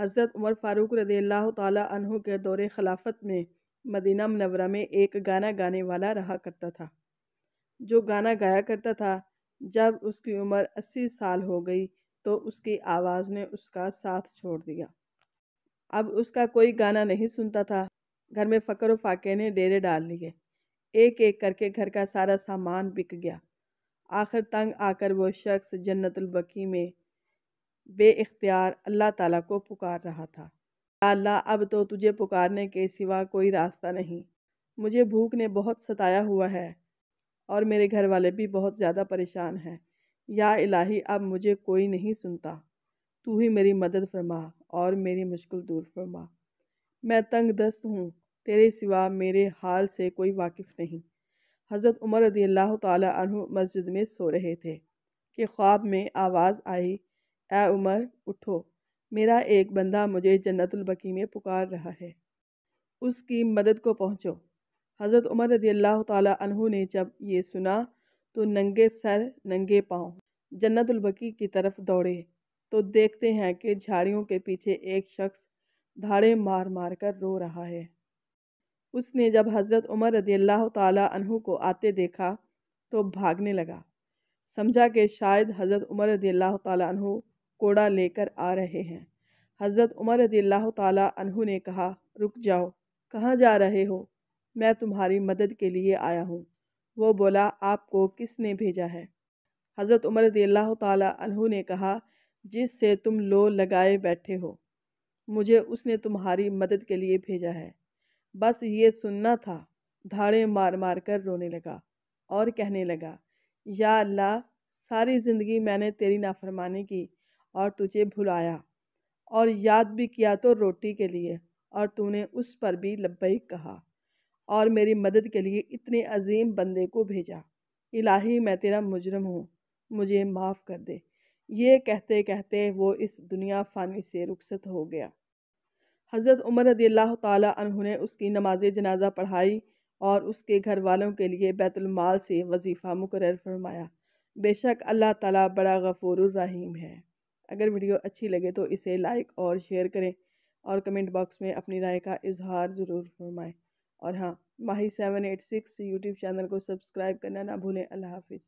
حضرت عمر فاروق رضی اللہ تعالیٰ عنہ کے دور خلافت میں مدینہ منورہ میں ایک گانا گانے والا رہا کرتا تھا، جو گانا گایا کرتا تھا۔ جب اس کی عمر 80 سال ہو گئی تو اس کی آواز نے اس کا ساتھ چھوڑ دیا۔ اب اس کا کوئی گانا نہیں سنتا تھا۔ گھر میں فقر و فاقے نے ڈیرے ڈال لیے۔ ایک ایک کر کے گھر کا سارا سامان بک گیا۔ آخر تنگ آ کر وہ شخص جنت البقیع میں بے اختیار اللہ تعالیٰ کو پکار رہا تھا۔ یا اللہ، اب تو تجھے پکارنے کے سوا کوئی راستہ نہیں۔ مجھے بھوک نے بہت ستایا ہوا ہے اور میرے گھر والے بھی بہت زیادہ پریشان ہیں۔ یا الہی، اب مجھے کوئی نہیں سنتا۔ تو ہی میری مدد فرما اور میری مشکل دور فرما۔ میں تنگ دست ہوں، تیرے سوا میرے حال سے کوئی واقف نہیں۔ حضرت عمر رضی اللہ تعالیٰ عنہ مسجد میں سو رہے تھے کہ خواب میں آواز آئی، اے عمر اٹھو، میرا ایک بندہ مجھے جنت البقیع میں پکار رہا ہے، اس کی مدد کو پہنچو۔ حضرت عمر رضی اللہ تعالیٰ عنہ نے جب یہ سنا تو ننگے سر ننگے پاؤں جنت البقیع کی طرف دوڑے تو دیکھتے ہیں کہ جھاڑیوں کے پیچھے ایک شخص دھاڑے مار مار کر رو رہا ہے۔ اس نے جب حضرت عمر رضی اللہ تعالیٰ عنہ کو آتے دیکھا تو بھاگنے لگا، سمجھا کہ شاید حضرت عمر رضی اللہ تعالیٰ عنہ کوڑا لے کر آ رہے ہیں۔ حضرت عمر رضی اللہ تعالیٰ عنہ نے کہا، رک جاؤ، کہاں جا رہے ہو؟ میں تمہاری مدد کے لیے آیا ہوں۔ وہ بولا، آپ کو کس نے بھیجا ہے؟ حضرت عمر رضی اللہ تعالیٰ عنہ نے کہا، جس سے تم لو لگائے بیٹھے ہو، مجھے اس نے تمہاری مدد کے لیے بھیجا ہے۔ بس یہ سننا تھا۔ دھاڑے مار مار کر رونے لگا اور کہنے لگا، یا اللہ، ساری زندگی میں نے تیری نافرمانی کی اور تجھے بھلایا، اور یاد بھی کیا تو روٹی کے لیے، اور تو نے اس پر بھی لبیک کہا اور میری مدد کے لیے اتنے عظیم بندے کو بھیجا۔ الہی، میں تیرا مجرم ہوں، مجھے معاف کر دے۔ یہ کہتے کہتے وہ اس دنیا فانی سے رخصت ہو گیا۔ حضرت عمر رضی اللہ تعالیٰ عنہ نے اس کی نماز جنازہ پڑھائی اور اس کے گھر والوں کے لیے بیت المال سے وظیفہ مقرر فرمایا۔ بے شک اللہ تعالیٰ بڑا غفور الرحیم ہے۔ اگر ویڈیو اچھی لگے تو اسے لائک اور شیئر کریں اور کمنٹ باکس میں اپنی رائے کا اظہار ضرور فرمائیں۔ اور ہاں، ماہی 786 یوٹیوب چینل کو سبسکرائب کرنا نہ بھولیں۔ اللہ حافظ۔